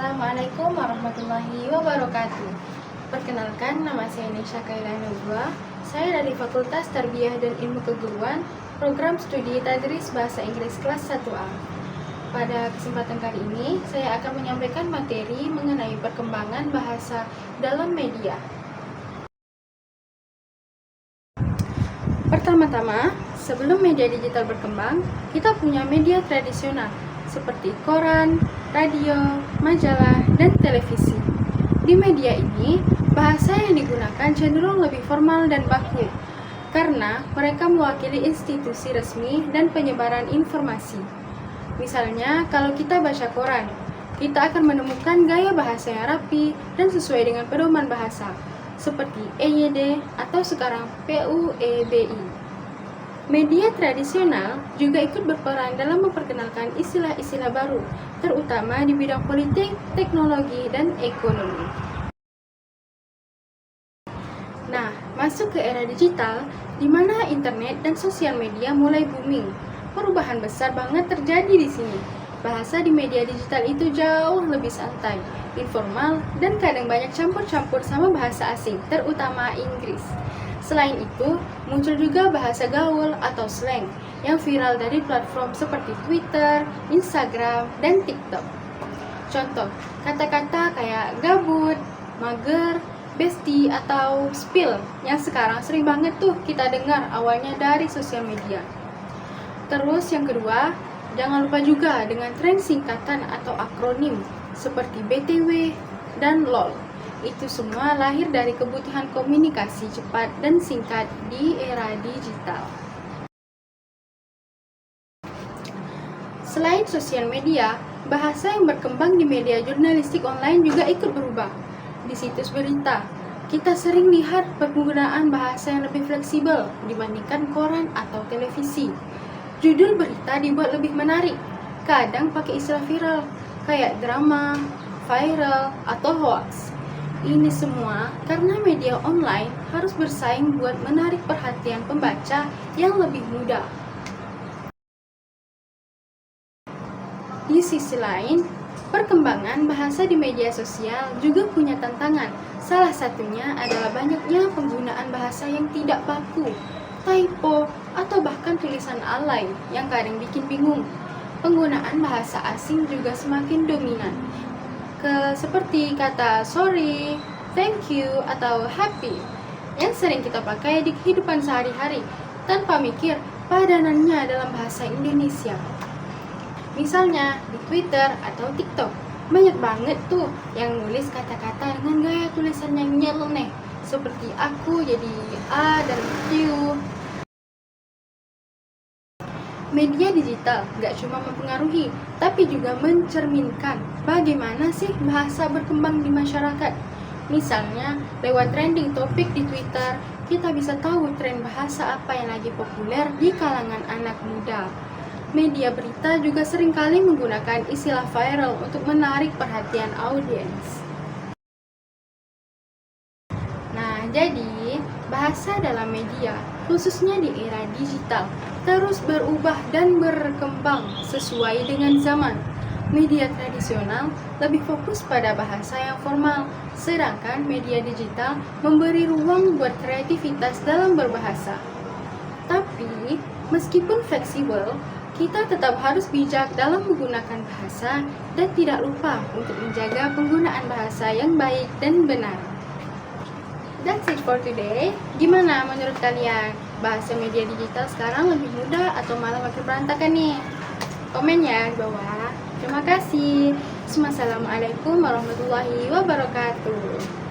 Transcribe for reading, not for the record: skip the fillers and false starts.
Assalamualaikum warahmatullahi wabarakatuh. Perkenalkan, nama saya Nisha Kaila Nubwa. Saya dari Fakultas Tarbiyah dan Ilmu Keguruan, Program Studi Tadris Bahasa Inggris Kelas 1A. Pada kesempatan kali ini, saya akan menyampaikan materi mengenai perkembangan bahasa dalam media. Pertama-tama, sebelum media digital berkembang, kita punya media tradisional seperti koran, radio, majalah, dan televisi. Di media ini, bahasa yang digunakan cenderung lebih formal dan baku, karena mereka mewakili institusi resmi dan penyebaran informasi. Misalnya, kalau kita baca koran, kita akan menemukan gaya bahasa yang rapi dan sesuai dengan pedoman bahasa, seperti EYD atau sekarang PUEBI. Media tradisional juga ikut berperan dalam memperkenalkan istilah-istilah baru, terutama di bidang politik, teknologi, dan ekonomi. Nah, masuk ke era digital, di mana internet dan sosial media mulai booming. Perubahan besar banget terjadi di sini. Bahasa di media digital itu jauh lebih santai, informal, dan kadang banyak campur-campur sama bahasa asing, terutama Inggris. Selain itu, muncul juga bahasa gaul atau slang yang viral dari platform seperti Twitter, Instagram, dan TikTok. Contoh, kata-kata kayak gabut, mager, bestie, atau spill yang sekarang sering banget tuh kita dengar awalnya dari sosial media. Terus yang kedua, jangan lupa juga dengan tren singkatan atau akronim seperti BTW dan LOL. Itu semua lahir dari kebutuhan komunikasi cepat dan singkat di era digital. Selain sosial media, bahasa yang berkembang di media jurnalistik online juga ikut berubah. Di situs berita, kita sering lihat penggunaan bahasa yang lebih fleksibel dibandingkan koran atau televisi. Judul berita dibuat lebih menarik, kadang pakai istilah viral, kayak drama, viral, atau hoax. Ini semua karena media online harus bersaing buat menarik perhatian pembaca yang lebih muda. Di sisi lain, perkembangan bahasa di media sosial juga punya tantangan. Salah satunya adalah banyaknya penggunaan bahasa yang tidak baku, typo, atau bahkan tulisan alay yang kadang bikin bingung. Penggunaan bahasa asing juga semakin dominan, seperti kata sorry, thank you, atau happy yang sering kita pakai di kehidupan sehari-hari tanpa mikir padanannya dalam bahasa Indonesia. Misalnya di Twitter atau TikTok, banyak banget tuh yang nulis kata-kata dengan gaya tulisan yang nyeleneh, seperti aku jadi A dan Q. Media digital gak cuma mempengaruhi, tapi juga mencerminkan bagaimana sih bahasa berkembang di masyarakat. Misalnya, lewat trending topik di Twitter, kita bisa tahu tren bahasa apa yang lagi populer di kalangan anak muda. Media berita juga seringkali menggunakan istilah viral untuk menarik perhatian audiens. Nah, jadi bahasa dalam media, khususnya di era digital, terus berubah dan berkembang sesuai dengan zaman. Media tradisional lebih fokus pada bahasa yang formal, sedangkan media digital memberi ruang buat kreativitas dalam berbahasa. Tapi, meskipun fleksibel, kita tetap harus bijak dalam menggunakan bahasa dan tidak lupa untuk menjaga penggunaan bahasa yang baik dan benar. That's it for today. Gimana menurut kalian? Bahasa media digital sekarang lebih mudah atau malah makin berantakan nih? Komen ya di bawah. Terima kasih. Assalamualaikum warahmatullahi wabarakatuh.